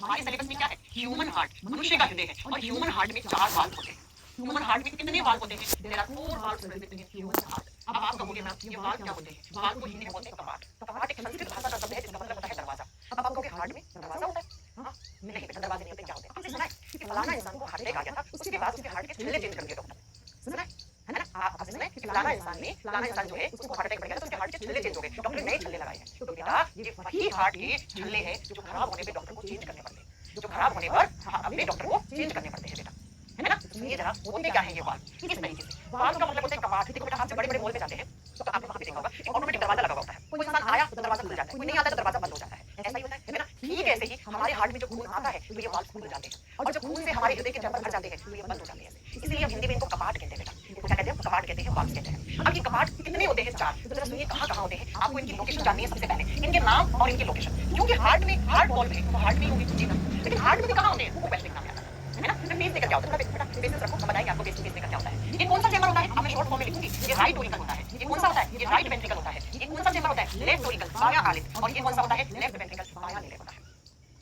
हमारे सिलेबस में क्या है, ह्यूमन हार्ट, मनुष्य का हृदय है, और ह्यूमन हार्ट में 4 वाल्व होते हैं। ह्यूमन हार्ट में कितने वाल्व होते हैं? There are 4 valves present in human heart. अब आप कहोगे मैम ये वाल्व क्या होते हैं? वाल्व को हिंदी में बोलते हैं कपाट। कपाट एक संस्कृत भाषा का शब्द है जिसका मतलब होता है दरवाजा। अब आप कहोगे हार्ट में दरवाजा होता है? हाँ, नहीं बेटा दरवाजे नहीं होते, क्या होते हैं? हमने सुना है कि फलाना इंसान को हार्ट अटैक आ गया था, उसके बाद उसके हार्ट के छल्ले चेंज कर दिए डॉक्टर। सुना है ना? आपने सुना है कि फलाना इंसान जो है उसको हार्ट अटैक हो गया था, तो उसके हार्ट के छल्ले चेंज हो गए, डॉक्टर ने नए छल्ले लगाए हैं। तो बेटा ये वही हार्ट के छल्ले हैं जो खराब होने पे डॉक्टर को चेंज करने पड़ते हैं, जो खराब होने पर अपने डॉक्टर को चेंज करने पड़ते हैं बेटा, है ना? सुनिए जरा, होते क्या है ये वाल्व, किस तरीके से? वाल्व का मतलब होता है कपाट। देखो बेटा, आप जब बड़े-बड़े मॉल में जाते हैं तो आपने वहां पे देखा होगा एक ऑटोमेटिक दरवाजा लगा होता है। कोई इंसान आया तो दरवाजा खुल जाता है, कोई नहीं आता तो दरवाजा बंद हो जाता है। ऐसा ही होता है ना? ठीक ऐसे ही हमारे हार्ट में जो खून आता है तो ये वाल्व खुल जाते हैं, और जब खून से हमारे हृदय के चैम्बर भर जाते हैं तो ये बंद हो जाते हैं। इसलिए हम हिंदी में इनको कपाट कहते हैं बेटा। इनको क्या कहते हैं? कपाट कहते हैं, वाल्व कहते हैं। अब ये कपाट कितने होते हैं? 4। तो जरा सुनिए कहां-कहां होते हैं, आपको इनकी लोकेशन जाननी है सबसे पहले, इनके नाम और इनकी लोकेशन। क्योंकि हार्ट में हार्ट वाल्व है तो हार्ट में ही होंगे जी ना, लेकिन हार्ट में भी कहां होते हैं वो क्वेश्चन एग्जाम में आता है ना? फिर पेस मेकर क्या होता है? बेटा बेसिस रखो, हम बताएंगे आपको पेस मेकर क्या होता है। ये कौन सा चैम्बर होता है? अब मैं शॉर्ट फॉर्म में लिखूंगी, ये राइट ओरिकल होता है। ये कौन सा होता है? ये राइट वेंट्रिकल होता है। ये कौन सा चैम्बर होता है? लेफ्ट ओरिकल, बायां आलित। और ये कौन सा होता है? लेफ्ट वेंट्रिकल, बायां नीले होता है।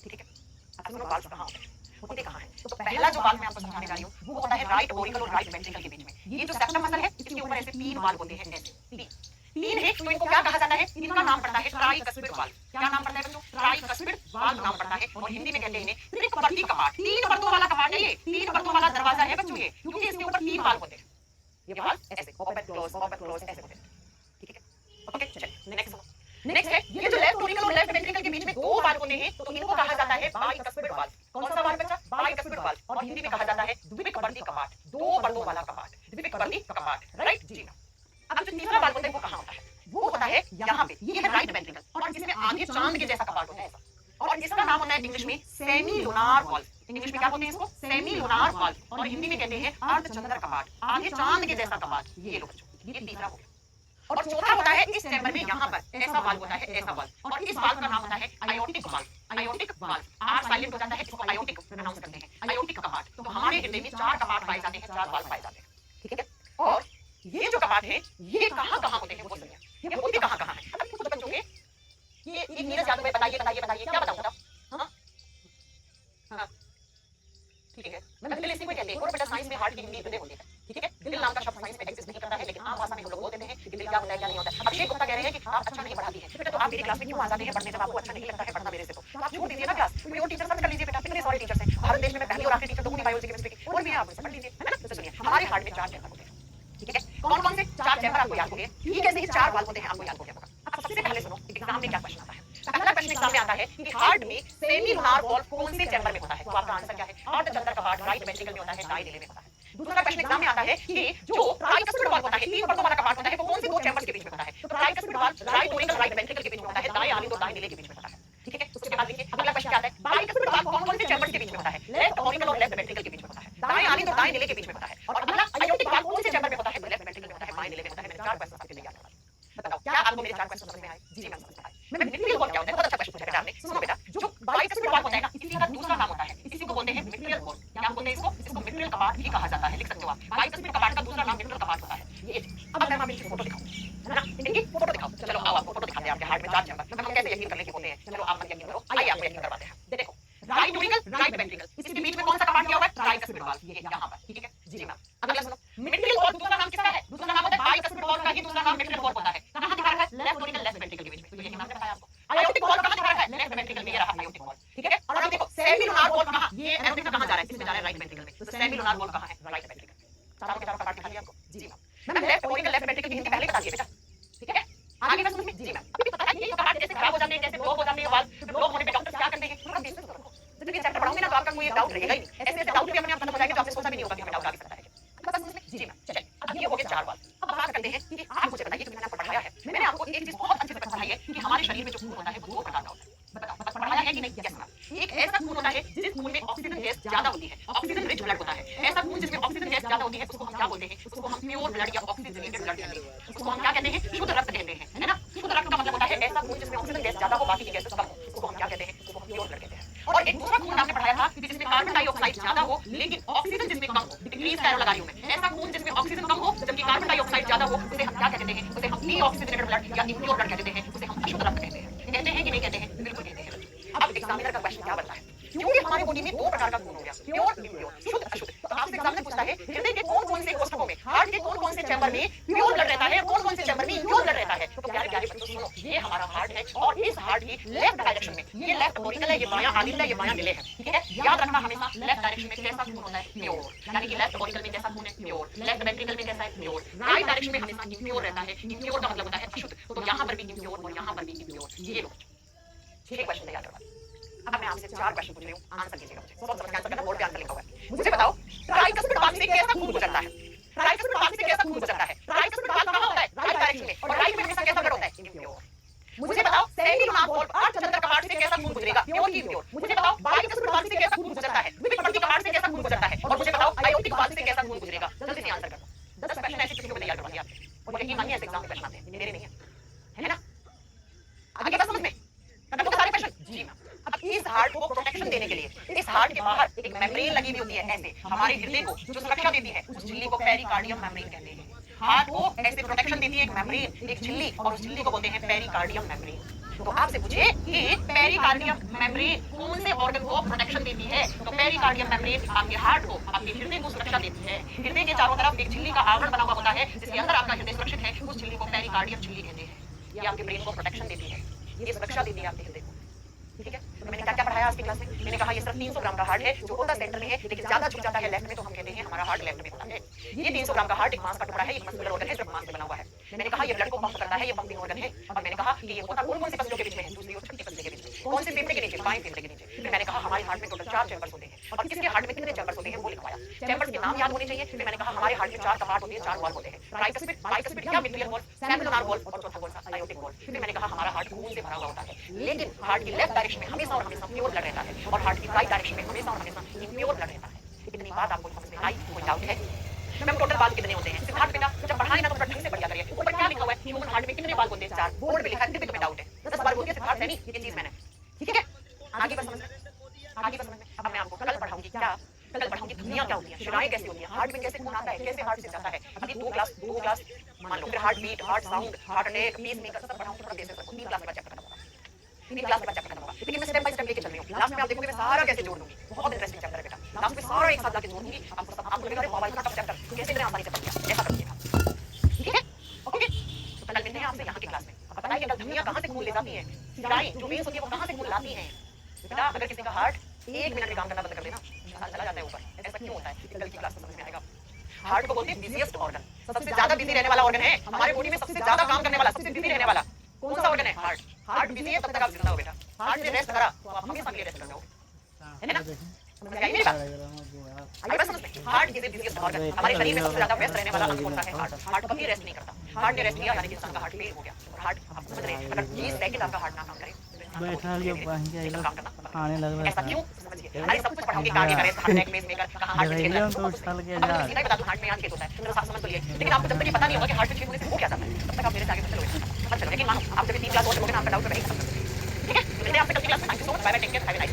ठीक है, अब सुनो वाल्व कहां होते हैं, होते कहां है? तो पहला जो वाल्व मैं आपको समझाने जा रही हूँ वो होता है राइट ओरिकल और राइट वेंट्रिकल के बीच में। ये जो सेप्टम मसल है इसके ऊपर ऐसे 3 वाल्व होते हैं, ऐसे 3 है, तो इनको क्या कहा जाता है? इनका नाम पड़ता है ट्राइकस्पिड वाल्व। क्या नाम पड़ता है बच्चों? ट्राइकस्पिड वाल्व नाम पड़ता है, और हिंदी में कहते हैं त्रिकपर्ती कपाट। 3 परतों वाला कपाट है ये, 3 परतों वाला दरवाजा है बच्चों ये, क्योंकि इसके ऊपर 3 वाल्व होते हैं। ये वाल्व ऐसे ओपन क्लोज ऐसे होते हैं। ठीक है, ओके चलिए नेक्स्ट है ये जो लेफ्ट ओरिकल और लेफ्ट वेंट्रिकल के बीच में 2 वाल्व होते हैं, तो इनको कहा जाता है बाइकस्पिड वाल्व। कौन सा वाल्व बच्चा? बाइकस्पिड वाल्व, और हिंदी में कहा जाता है द्विकपर्ती कपाट, 2 परतों वाला कपाट, द्विकपर्ती कपाट, राइट जी ना। अब जो तीसरा वाल्व होता है वो कहां होता है? वो होता है यहाँ पे, ये है राइट वेंट्रिकल, और जिसमें आगे चांद के जैसा कपाट होता है ऐसा, और इसका नाम होता है इंग्लिश में सेमी लूनार वाल्व। इंग्लिश में क्या बोलते हैं इसको? सेमी लूनार वाल्व, और हिंदी में कहते हैं अर्धचंद्र कपाट, आगे चांद के जैसा कपाट। ये लो बच्चों, ये तीसरा हो गया। और चौथा होता है इस चैम्बर में यहाँ पर ऐसा वाल्व होता है, ऐसा वाल्व, और इस वाल्व का नाम होता है aortic valve. Aortic valve, R silent हो जाता है, इसको आयोटिक प्रोनाउंस करते हैं, आयोटिक कपाट। तो हमारे हृदय में 4 कपाट पाए जाते हैं, 4 वाल्व पाए जाते हैं। ठीक है, और ये जो कपाट है ये कहां-कहां होते हैं वो सुनिए, ये होते कहां-कहां हैं? अब कुछ बच्चों के ये एक नीरज यादव बताइए क्या बताऊं? हाँ हाँ ठीक है, मैं दिल इसी को कहते हैं, और बेटा साइंस में हार्ट की हिंदी हृदय होती है। ठीक है, दिल नाम का शब्द साइंस में एग्जिस्ट नहीं करता है, लेकिन आम भाषा में हम लोग बोल देते हैं कि दिल क्या होता है क्या नहीं होता है। अभिषेक गुप्ता कह रहे हैं कि आप अच्छा नहीं पढ़ाती हैं बेटा, तो आप मेरी क्लास में क्यों आ जाते हैं पढ़ने जब आपको अच्छा नहीं लगता है पढ़ना मेरे से? तो आप छोड़ दीजिए ना क्लास, कोई और टीचर सर्च कर लीजिए बेटा, कितने सारे टीचर्स हैं भारत देश में। मैं पहली और आखिरी टीचर तो हूं बायोलॉजी केमिस्ट्री की, और भी आप मुझसे पढ़ लीजिए, है ना? तो सुनिए हमारे हार्ट में 4 चैम्बर होते हैं। ठीक है, कौन कौन से 4 चैम्बर आपको याद हो गए? ठीक है, ये 4 वाल्व होते हैं, आपको याद हो गया होगा। अब सबसे पहले सुनो एग्जाम में क्या क्वेश्चन आता है। पहला क्वेश्चन एग्जाम में आता है कि हार्ट में सेमी लूनार वाल्व कौन से चैम्बर में होता है? तो आपका आंसर क्या है? अर्धचंद्र कपाट, राइट वेंट्रिकल में होता है, दाएं नीले में होता है। दूसरा क्वेश्चन एग्जाम में आता है कि जो ट्राइकस्पिड वाल्व होता है, 3 परतों वाला कपाट होता है, वो कौन से 2 चैम्बर्स के बीच में होता है? तो tricuspid valve right Oracle right ventricle के बीच में होता है, दाएं आलिंद और दाएं नीले के बीच में होता है। ठीक है, उसके बाद देखिए अगला क्वेश्चन क्या आता है? बाइकस्पिड वाल्व कौन कौन से चैम्बर्स के बीच में होता है? लेफ्ट ओरिकल और लेफ्ट वेंट्रिकल के बीच में होता है, दाएं आलिंद और दाएं नीले के बीच में होता है। और अगला आयोटिक वाल्व कौन से चैम्बर में होता है? लेफ्ट वेंट्रिकल में होता है, बाएं नीले में होता है। मैंने 4 क्वेश्चन आपके लिए याद रखा। बताओ क्या आपको मेरे 4 क्वेश्चन समझ में आए? जी मैम समझ में आए। मैं मिट्रियल वाल्व क्या होता है? बहुत अच्छा क्वेश्चन पूछा बेटा आपने। सुनो बेटा, जो बाइकस्पिड वाल्व होता है ना, इसी का दूसरा नाम होता है, इसी को बोलते हैं मिट्रियल वाल्व। क्या बोलते हैं इसको? इसको मिट्रियल कपाट भी कहा जाता है, लिख सकते हो आप। बाइकस्पिड कपाट का दूसरा नाम मिट्रियल कपाट होता है। ये अब मैं आपको फोटो दिखाऊं, है ना? इनकी फोटो दिखाओ, चलो आओ आपको फोटो दिखाते हैं। आपके हार्ट में 4 चैम्बर, हम कैसे यकीन करने की बोलते हैं? चलो आप मत यकीन करो, आइए आपको यकीन करवाते हैं। देखो राइट ओरिकल राइट वेंट्रिकल, इसके बीच में कौन सा कपाट किया हुआ है? ट्राइकस्पिड वाल्व, ये यहाँ पर। ठीक है जी मैम। अगला सुनो, मिट्रियल वाल्व दूसरा नाम किसका है? दूसरा नाम होता है बाइकस्पिड वाल्व का ही दूसरा नाम मिट्रियल वाल्व होता है। कहां दिखा रहा है? लेफ्ट ओरिकल लेफ्ट वेंट्रिकल के बीच में, तो यही नाम बताया आपको। आयोटिक वाल्व कहां दिखा रहा है? लेफ्ट वेंट्रिकल में, ये रहा आयोटिक वाल्व। ठीक है, और अब देखो सेमी लूनार वाल्व कहां? ये एरोटिक कहां जा रहा है? इसमें जा रहा है राइट वेंट्रिकल में। तो सेमी लूनार वाल्व कहां है? राइट वेंट्रिकल में। चारों के चारों कपाट दिखा दिया आपको। जी ma'am. Ma'am left auricle left ventricle की हिंदी पहले बता दिए बेटा। ठीक है, आगे मैं समझ में। जी मैम, अभी पता है ये कपाट जैसे खराब हो जाते हैं, जैसे ब्लॉक हो जाते हैं वाल्व, ब्लॉक होने पे डॉक्टर क्या करते हैं? थोड़ा बेसिक करो, जब ये चैप्टर पढ़ाऊंगी ना तो आपका कोई डाउट रहेगा ही नहीं। ऐसे डाउट भी अपने आप खत्म हो जाएगा, तो आपसे सोचा भी नहीं होगा कि हमें डाउट आ भी सकता है। बस समझ में। जी मैम चलिए, अब ये हो गए 4 वाल्व। अब बात करते हैं कि आप मुझे बताइए, जो मैंने आपको पढ़ाया है, मैंने आपको एक चीज बहुत अच्छे से पढ़ाई है कि हमारे शरीर में जो खून होता है वो 2 प्रकार का होता है। बताओ पढ़ाया है कि नहीं? Yes ma'am. एक ऐसा खून होता है जिस खून में ऑक्सीजन गैस ज्यादा होती है, ऑक्सीजन रिच ब्लड होता है। ऐसा खून जिसमें ऑक्सीजन गैस ज्यादा होती है उसको हम क्या बोलते हैं? उसको हम प्योर ब्लड या ऑक्सीजनेटेड ब्लड कहते हैं। उसको हम क्या कहते हैं? शुद्ध रक्त कहते हैं, है ना? शुद्ध रक्त का मतलब होता है ऐसा खून जिसमें ऑक्सीजन गैस ज्यादा हो, बाकी की गैसेस कम हो, उसको हम क्या कहते हैं? उसको हम प्योर ब्लड कहते हैं। और एक दूसरा खून आपने पढ़ाया था कि जिसमें कार्बन डाइऑक्साइड ज्यादा हो लेकिन ऑक्सीजन जिसमें कम हो, डिक्रीज का एरो लगा रही हूं मैं। ऐसा खून जिसमें ऑक्सीजन कम हो जबकि कार्बन डाइऑक्साइड ज्यादा हो, उसे हम क्या कहते हैं? उसे हम डीऑक्सीजनेटेड ब्लड या इम्प्योर ब्लड कहते हैं, उसे हम अशुद्ध रक्त कहते हैं। कहते हैं कि नहीं कहते हैं? बिल्कुल कहते हैं। अब एग्जामिनर का क्वेश्चन क्या बनता है? क्योंकि हमारे बॉडी में दो प्रकार का खून हो गया, प्योर इम्प्योर, शुद्ध अशुद्ध। तो आपसे एग्जामिनर पूछता है हृदय के कौन कौन से कोशिकाओं में, हार्ट के कौन कौन से चैम्बर में प्योर ब्लड रहता है, कौन कौन से चैम्बर में इम्प्योर ब्लड रहता है। तो प्यारे प्यारे बच्चों सुनो, ये हमारा हार्ट है और इस हार्ट की लेफ्ट डायरेक्शन में, ये लेफ्ट ऑरिकल है, ये बायां आलिंद है, ये बायां डिले है, ठीक है। याद रखना हमेशा लेफ्ट डायरेक्शन में कैसा खून होता है, प्योर, यानी कि लेफ्ट ऑरिकल में कैसा खून है, प्योर, लेफ्ट वेंट्रिकल में कैसा है, प्योर। राइट डायरेक्शन में हमेशा इम्प्योर रहता है, इम्प्योर का मतलब होता है अशुद्ध। तो यहाँ पर भी इम्प्योर और यहाँ पर भी इम्प्योर। ये लो 6 क्वेश्चन याद रखना। अब मैं आपसे 4 क्वेश्चन पूछ रही हूँ, आंसर कीजिएगा मुझे। सोच समझ के आंसर करना, बोर्ड पे आंसर लिखा हुआ है। मुझे बताओ ट्राइकस्पिड वाल्व से कैसा खून गुजरता है, ट्राइकस्पिड वाल्व से कैसा खून गुजरता है। ट्राइकस्पिड वाल्व कहाँ होता है, राइट डायरेक्शन में, और राइट में हमेशा कैसा ब्लड होता है, इम्प्योर। मुझे बताओ सैंडी लुनार वाल्व अर्धचंद्र कपाट से कैसा खून गुजरेगा, प्योर की इम्प्योर। मुझे बताओ बाइकस्पिड वाल्व से कैसा खून गुजरता है, विपिन पट्टी कपाट से कैसा खून गुजरता है, और मुझे बताओ आयोटिक वाल्व से कैसा खून गुजरेगा। जल्दी से आंसर करो। 10 क्वेश्चन ऐसे किसी को तैयार करवाइए आपके, और यकीन मानिए ऐसे एग्जाम में क्वेश्चन आते हैं, मेरे नहीं है ना। आगे बात समझ में, खत्म हो सारे क्वेश्चन जी मैम। अब इस हार्ट को प्रोटेक्शन देने के लिए इस हार्ट के बाहर एक मेम्ब्रेन लगी हुई होती है, ऐसे हमारे हृदय को जो सुरक्षा देती है, उस झिल्ली को पेरिकार्डियम मेम्ब्रेन कहते हैं। हार्ट को ऐसे प्रोटेक्शन देती है एक मेम्ब्रेन, एक झिल्ली, और उस झिल्ली को बोलते हैं पेरिकार्डियम मेम्ब्रेन। तो आपसे पूछे कि पेरिकार्डियम मेम्ब्रेन कौन से ऑर्गन को प्रोटेक्शन देती है, तो पेरिकार्डियम मेम्ब्रेन आपके हार्ट को, आपके हृदय को सुरक्षा देती है। हृदय के चारों तरफ एक झिल्ली का आवरण बना हुआ होता है, जिसके अंदर आपका हृदय सुरक्षित है, उस झिल्ली को पेरिकार्डियम झिल्ली कहते हैं। ये आपके ब्रेन को प्रोटेक्शन देती है, ये सुरक्षा देती है आपके हृदय को, ठीक है। तो मैंने क्या क्या पढ़ाया आज की क्लास में, मैंने कहा ये सिर्फ 300 ग्राम का हार्ट है जो होता सेंटर में है, लेकिन ज्यादा झुक जाता है लेफ्ट में, तो हम कहते हैं हमारा हार्ट लेफ्ट में होता है। ये 300 ग्राम का हार्ट एक मांस का टुकड़ा है, एक मस्कुलर ऑर्गन है, सिर्फ मांस से बना हुआ है। मैंने कहा ये ब्लड को पंप करता है, ये पंपिंग ऑर्गन है। और मैंने कहा कि ये होता कौन कौन से पसलियों के बीच में है, दूसरी और छठी पसली के बीच में, कौन से फेफड़े के नीचे, बाएं फेफड़े के नीचे। फिर मैंने कहा हमारे हार्ट में टोटल 4 चैम्बर्स होते हैं, और किसके हार्ट में कितने चैम्बर्स होते हैं वो लिखवाया। चैम्बर्स के नाम याद होने चाहिए। फिर मैंने कहा हमारे हार्ट में 4 कपाट होते हैं, 4 वाल्व होते हैं, ट्राइकस्पिड, बाइकस्पिड या मिट्रियल वाल्व, सैमुलर वाल्व, और चौथा वाल्व आयोटिक वाल्व। फिर मैंने कहा हमारा हार्ट खून से भरा हुआ होता है, लेकिन हार्ट की लेफ्ट डायरेक्शन में हमेशा और हमेशा प्योर ब्लड रहता है, और हार्ट की राइट डायरेक्शन में हमेशा और हमेशा इम्प्योर ब्लड रहता है। इतनी बात आपको समझ में आई, कोई डाउट है? मैम टोटल वाल्व कितने होते हैं सिद्धार्थ बेटा, जब पढ़ाई ना तो ढंग से पढ़िया करिए। ऊपर क्या लिखा हुआ है, ह्यूमन हार्ट में कितने वाल्व होते हैं, 4, बोर्ड पे लिखा है, फिर भी डाउट है। 10 बार बोलिए सिद्धार्थ नहीं, ये चीज मैंने, ठीक है। आगे बस समझ में, आगे बस समझ में। अब मैं आपको कल पढ़ाऊंगी क्या, कल पढ़ाऊंगी धमनियां क्या होती हैं, शिराएं कैसे होती हैं, हार्ट में कैसे खून आता है, कैसे हार्ट से जाता है। अभी 2 क्लास मान लो, फिर heartbeat, heart sound, heart attack, pacemaker सब पढ़ाऊंगा, थोड़ा बेसिक रखो। 3 क्लास में चैप्टर खत्म होगा, 3 क्लास में चैप्टर खत्म होगा, लेकिन मैं स्टेप बाय स्टेप लेके चल रही हूँ। लास्ट में आप देखोगे मैं सारा कैसे जोड़ दूंगी, बहुत इंटरेस्टिंग चैप्टर है बेटा। लास्ट में सारा एक साथ लाके जोड़ दूंगी, आपको सब आपको लगेगा अरे बाबा इतना टफ चैप्टर कैसे इतने आसानी से पढ़ लिया, ऐसा करिएगा, ठीक है। ओके, तो कल मिलते हैं आपसे यहाँ की क्लास में। अब बताइए कल धमनियां कहाँ से खून ले जाती हैं, शिराएं जो वेन्स होती है वो कहाँ से खून लाती हैं। बेटा अगर किसी का हार्ट 1 मिनट में काम करना बंद कर देना, इंसान चला जाता है ऊपर। ऐसा क्यों होता है, कल की क्लास में समझ में आएगा। हार्ट को बोलते हैं बिजीएस्ट ऑर्गन, सबसे ज्यादा बिजी रहने वाला ऑर्गन है हमारे बॉडी में, सबसे ज्यादा काम करने वाला, सबसे बिजी रहने वाला कौन सा ऑर्गन है, हार्ट। हार्ट बिजी है तब तक आप जिंदा हो बेटा, हार्ट ने रेस्ट करा तो आप हमेशा के लिए रेस्ट कर जाओ, है ना। समझ में आई मेरी बात, आई बात समझ में। Heart is the busiest organ, हमारे शरीर में सबसे ज्यादा व्यस्त रहने वाला अंग होता है हार्ट। हार्ट कभी रेस्ट नहीं करता, हार्ट ने रेस्ट किया यानी कि इंसान का हार्ट फेल हो गया। और हार्ट आप समझ रहे हैं, अगर 20 सेकंड आपका हार्ट ना काम करे बैठा लियो काम करना आने लग रहा ऐसा था। क्यों समझिए। अरे सब कुछ पढ़ाऊंगे आगे करें, हार्ट अटैक में मेकर कहां हार्ट में जरा तो साल के जा सीधा बता हार्ट में यहाँ छेद होता है, तो साफ समझ तो लिए। लेकिन आपको जब तक ये पता नहीं होगा कि हार्ट में छेद होने से हो क्या जाता है, तब तक आप मेरे से आगे चलोगे समझ चलो। लेकिन मानो आप जब 3 क्लास और चलोगे ना, आपका डाउट रहेगा, ठीक है। मिलते हैं आपसे कल की क्लास में। Thank you so much, bye bye, take care, have a nice